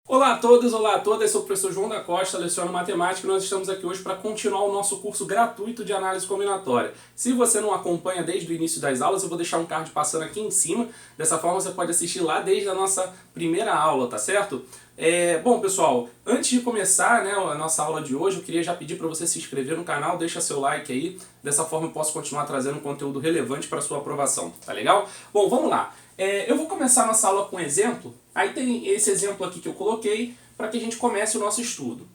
Olá a todos, olá a todas, sou o professor João da Costa, leciono matemática e nós estamos aqui hoje para continuar o nosso curso gratuito de análise combinatória. Se você não acompanha desde o início das aulas, eu vou deixar um card passando aqui em cima, dessa forma você pode assistir lá desde a nossa primeira aula, tá certo? Bom pessoal, antes de começar a nossa aula de hoje, eu queria já pedir para você se inscrever no canal, deixa seu like aí, dessa forma eu posso continuar trazendo conteúdo relevante para sua aprovação, tá legal? Bom, vamos lá. Eu vou começar nossa aula com um exemplo, aí tem esse exemplo aqui que eu coloquei para que a gente comece o nosso estudo.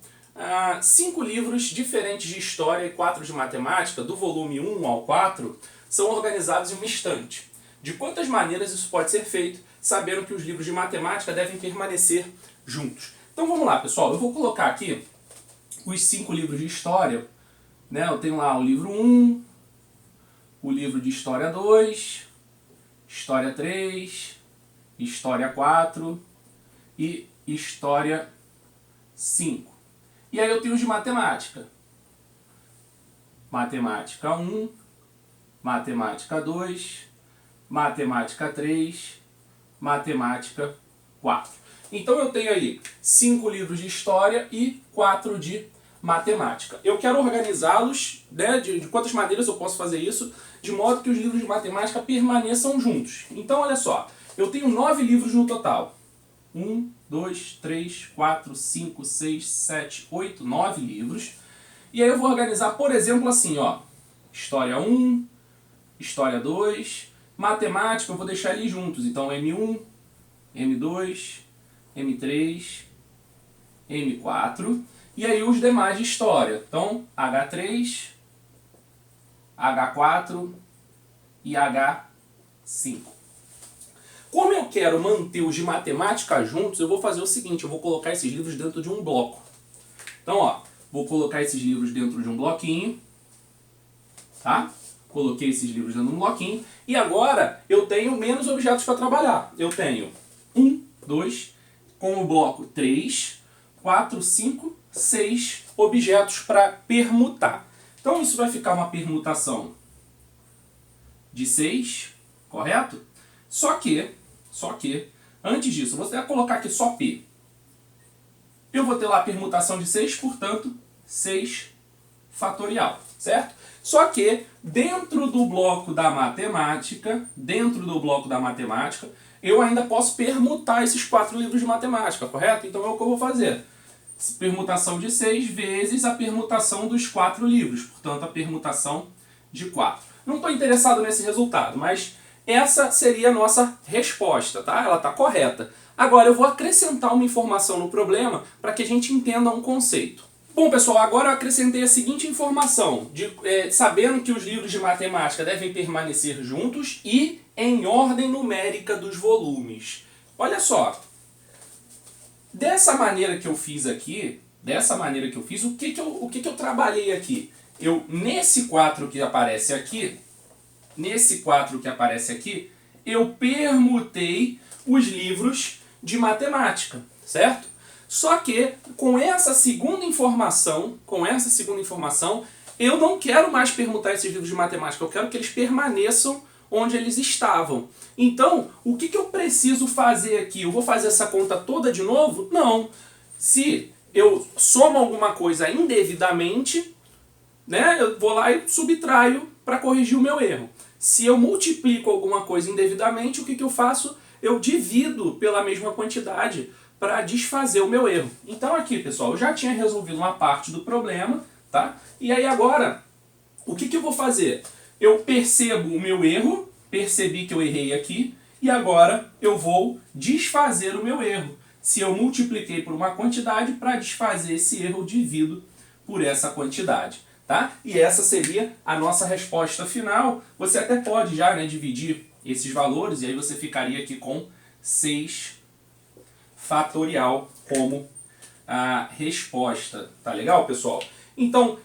5 livros diferentes de história e 4 de matemática, do volume 1 ao 4, são organizados em uma estante. De quantas maneiras isso pode ser feito, sabendo que os livros de matemática devem permanecer juntos? Então vamos lá pessoal, eu vou colocar aqui os 5 livros de história, né? Eu tenho lá o livro 1, o livro de história 2, História 3, História 4 e História 5. E aí eu tenho os de matemática. Matemática 1, Matemática 2, Matemática 3, Matemática 4. Então eu tenho aí 5 livros de História e 4 de Matemática. Eu quero organizá-los, né, de quantas maneiras eu posso fazer isso, de modo que os livros de matemática permaneçam juntos. Então olha só, eu tenho 9 livros no total. 1, 2, 3, 4, 5, 6, 7, 8, 9 livros. E aí eu vou organizar, por exemplo, assim, ó. História 1, História 2, Matemática eu vou deixar ali juntos. Então M1, M2, M3, M4. E aí os demais de História. Então H3, H4 e H5. Como eu quero manter os de matemática juntos, eu vou fazer o seguinte, eu vou colocar esses livros dentro de um bloco. Então, ó, vou colocar esses livros dentro de um bloquinho, tá? Coloquei esses livros dentro de um bloquinho. E agora eu tenho menos objetos para trabalhar. Eu tenho 1, 2, com o bloco 3, 4, 5, 6 objetos para permutar. Então isso vai ficar uma permutação de 6, correto? Só que, antes disso, você vai colocar aqui só P. Eu vou ter lá a permutação de 6, portanto, 6 fatorial, certo? Só que, dentro do bloco da matemática, eu ainda posso permutar esses 4 livros de matemática, correto? Então é o que eu vou fazer. Permutação de 6 vezes a permutação dos 4 livros, portanto a permutação de 4. Não estou interessado nesse resultado, mas essa seria a nossa resposta, tá? Ela está correta. Agora eu vou acrescentar uma informação no problema para que a gente entenda um conceito. Bom pessoal, agora eu acrescentei a seguinte informação, sabendo que os livros de matemática devem permanecer juntos e em ordem numérica dos volumes. Olha só, dessa maneira que eu fiz aqui, o que eu trabalhei aqui? Nesse 4 que aparece aqui, eu permutei os livros de matemática, certo? Só que com essa segunda informação, eu não quero mais permutar esses livros de matemática, eu quero que eles permaneçam onde eles estavam. Então, o que eu preciso fazer aqui? Eu vou fazer essa conta toda de novo? Não. Se eu somo alguma coisa indevidamente, né, eu vou lá e subtraio para corrigir o meu erro. Se eu multiplico alguma coisa indevidamente, o que eu faço? Eu divido pela mesma quantidade para desfazer o meu erro. Então aqui, pessoal, eu já tinha resolvido uma parte do problema, tá? E aí agora, o que eu vou fazer? Eu percebo o meu erro, percebi que eu errei aqui, e agora eu vou desfazer o meu erro. Se eu multipliquei por uma quantidade, para desfazer esse erro, eu divido por essa quantidade. Tá? E essa seria a nossa resposta final. Você até pode já dividir esses valores, e aí você ficaria aqui com 6 fatorial como a resposta. Tá legal, pessoal? Então,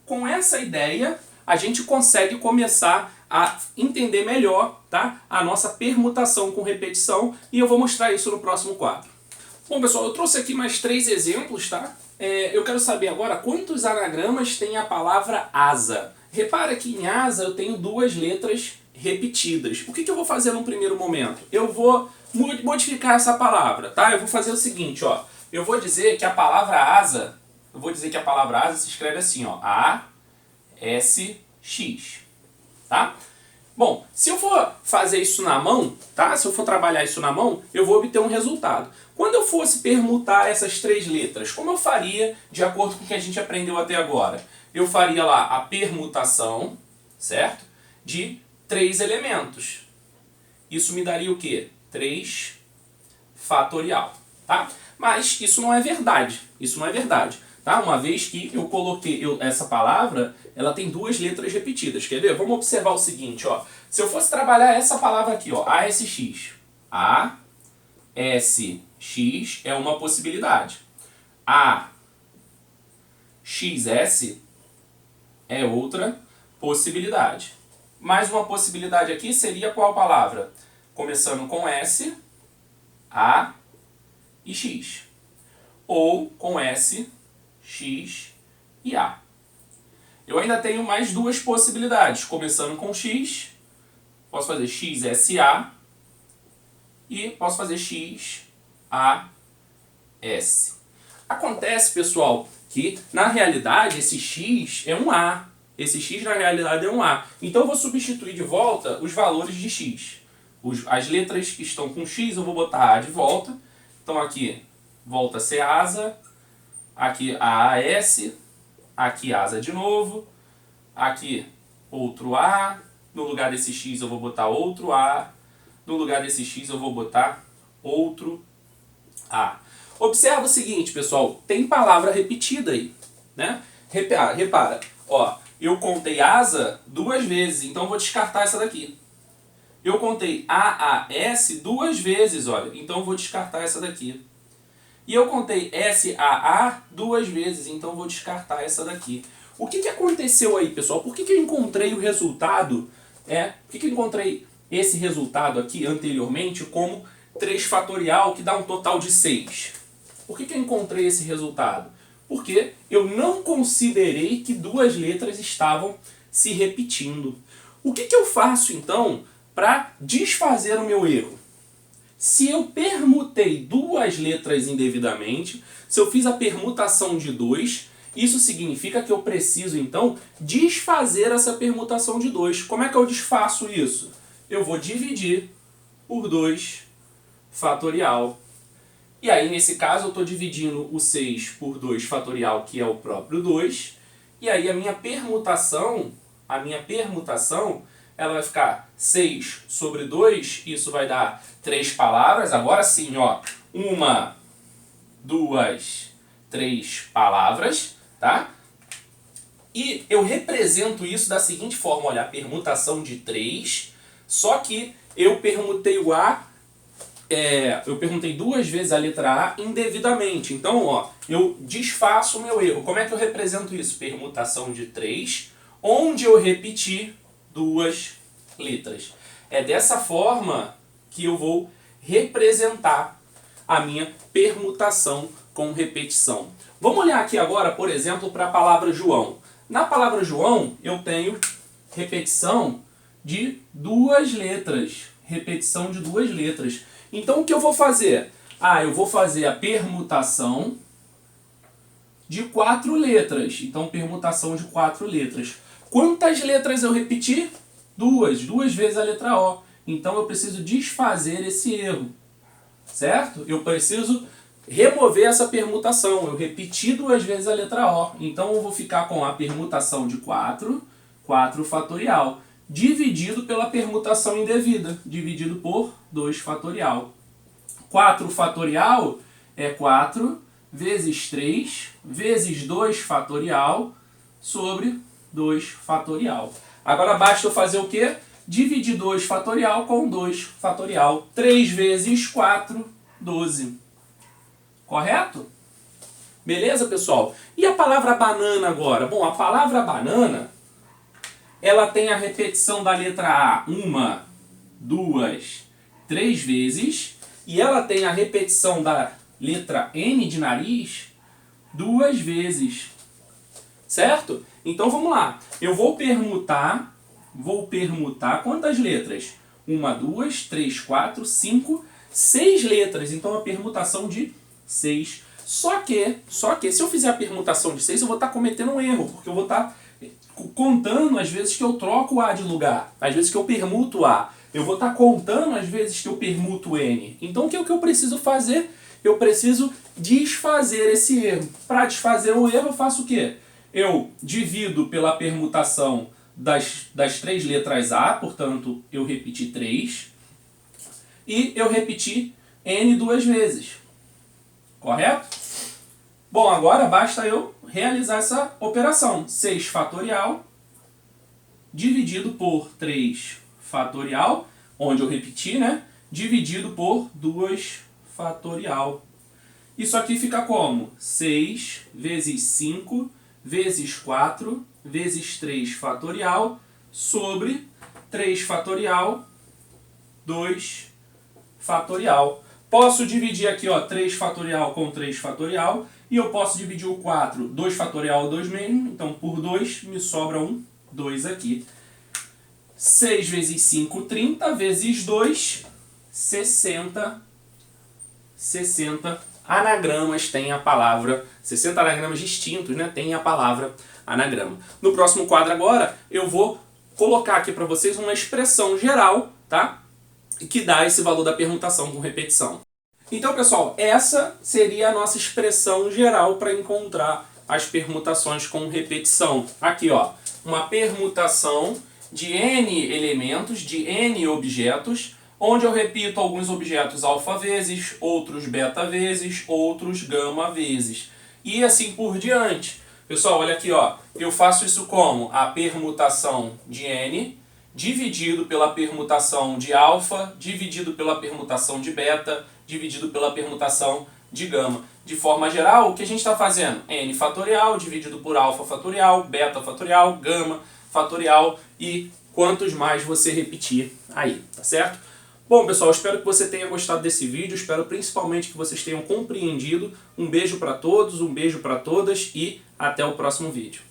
com essa ideia, a gente consegue começar a entender melhor, tá, a nossa permutação com repetição, e eu vou mostrar isso no próximo quadro. Bom, pessoal, eu trouxe aqui mais 3 exemplos, tá? Eu quero saber agora quantos anagramas tem a palavra asa. Repara que em asa eu tenho 2 letras repetidas. O que eu vou fazer no primeiro momento? Eu vou modificar essa palavra, tá? Eu vou fazer o seguinte, ó. Eu vou dizer que a palavra asa, se escreve assim, ó. A-S-X, tá? Bom, se eu for fazer isso na mão, tá? Se eu for trabalhar isso na mão, eu vou obter um resultado. Quando eu fosse permutar essas três letras, como eu faria de acordo com o que a gente aprendeu até agora? Eu faria lá a permutação, certo? De 3 elementos. Isso me daria o quê? 3 fatorial, tá? Mas isso não é verdade. Isso não é verdade, tá? Uma vez que eu coloquei essa palavra, ela tem 2 letras repetidas. Quer ver? Vamos observar o seguinte, ó. Se eu fosse trabalhar essa palavra aqui, ó, ASX. ASX é uma possibilidade. AXS é outra possibilidade. Mais uma possibilidade aqui seria qual palavra? Começando com S, A e X. Ou com S, X e A. Eu ainda tenho mais 2 possibilidades. Começando com X, posso fazer XSA e posso fazer XAS. Acontece, pessoal, que na realidade esse X é um A. Esse X na realidade é um A. Então eu vou substituir de volta os valores de X. As letras que estão com X eu vou botar A de volta. Então aqui volta a ser asa. Aqui AAS. Aqui asa de novo. Aqui outro A. No lugar desse X eu vou botar outro A. No lugar desse X eu vou botar outro A. Observa o seguinte, pessoal. Tem palavra repetida aí, né? Repara. Ó, eu contei asa 2 vezes, então vou descartar essa daqui. Eu contei AAS 2 vezes, olha, então vou descartar essa daqui. E eu contei SAA 2 vezes, então vou descartar essa daqui. O que aconteceu aí, pessoal? Por que eu encontrei o resultado? Por que eu encontrei esse resultado aqui anteriormente como 3 fatorial, que dá um total de 6? Por que eu encontrei esse resultado? Porque eu não considerei que 2 letras estavam se repetindo. O que eu faço então para desfazer o meu erro? Se eu permutei 2 letras indevidamente, se eu fiz a permutação de 2, isso significa que eu preciso então desfazer essa permutação de 2. Como é que eu desfaço isso? Eu vou dividir por 2 fatorial. E aí, nesse caso, eu estou dividindo o 6 por 2 fatorial, que é o próprio 2. E aí, a minha permutação, ela vai ficar 6 sobre 2. Isso vai dar 3 palavras. Agora sim, ó. 1, 2, 3 palavras, tá? E eu represento isso da seguinte forma. Olha, a permutação de 3. Só que eu permutei o A... eu perguntei 2 vezes a letra A indevidamente. Então, ó, eu desfaço o meu erro. Como é que eu represento isso? Permutação de 3, onde eu repeti 2 letras. É dessa forma que eu vou representar a minha permutação com repetição. Vamos olhar aqui agora, por exemplo, para a palavra João. Na palavra João, eu tenho repetição de 2 letras. Repetição de 2 letras. Então, o que eu vou fazer? Eu vou fazer a permutação de 4 letras. Então, permutação de 4 letras. Quantas letras eu repeti? 2. 2 vezes a letra O. Então, eu preciso desfazer esse erro. Certo? Eu preciso remover essa permutação. Eu repeti 2 vezes a letra O. Então, eu vou ficar com a permutação de 4, 4 fatorial, dividido pela permutação indevida, dividido por 2 fatorial. 4 fatorial é 4 vezes 3 vezes 2 fatorial sobre 2 fatorial. Agora basta eu fazer o quê? Dividir 2 fatorial com 2 fatorial. 3 vezes 4, 12. Correto? Beleza, pessoal? E a palavra banana agora? Bom, a palavra banana, ela tem a repetição da letra A 1, 2, 3 vezes. E ela tem a repetição da letra N de nariz 2 vezes. Certo? Então vamos lá. Eu vou permutar quantas letras? 1, 2, 3, 4, 5, 6 letras, então a permutação de 6. Só que se eu fizer a permutação de 6, eu vou estar cometendo um erro, porque eu vou estar contando as vezes que eu troco o A de lugar, às vezes que eu permuto A. Eu vou estar contando as vezes que eu permuto N. Então o que eu preciso fazer? Eu preciso desfazer esse erro. Para desfazer o erro, eu faço o quê? Eu divido pela permutação das 3 letras A, portanto, eu repeti 3. E eu repeti N 2 vezes. Correto? Bom, agora basta eu realizar essa operação. 6 fatorial dividido por 3 fatorial, onde eu repeti, né? Dividido por 2 fatorial. Isso aqui fica como? 6 vezes 5 vezes 4 vezes 3 fatorial sobre 3 fatorial, 2 fatorial. Posso dividir aqui, ó, 3 fatorial com 3 fatorial. E eu posso dividir o 4, 2 fatorial, 2 mesmo. Então, por 2, me sobra um 2 aqui. 6 vezes 5, 30, vezes 2, 60. 60 anagramas tem a palavra, 60 anagramas distintos, né? Tem a palavra anagrama. No próximo quadro agora, eu vou colocar aqui para vocês uma expressão geral, tá? Que dá esse valor da permutação com repetição. Então, pessoal, essa seria a nossa expressão geral para encontrar as permutações com repetição. Aqui, ó, uma permutação de N elementos, de N objetos, onde eu repito alguns objetos alfa vezes, outros beta vezes, outros gama vezes. E assim por diante. Pessoal, olha aqui, ó, eu faço isso como a permutação de N dividido pela permutação de alfa, dividido pela permutação de beta, dividido pela permutação de gama. De forma geral, o que a gente está fazendo? N fatorial dividido por alfa fatorial, beta fatorial, gama fatorial e quantos mais você repetir aí, tá certo? Bom, pessoal, espero que você tenha gostado desse vídeo, espero principalmente que vocês tenham compreendido. Um beijo para todos, um beijo para todas e até o próximo vídeo.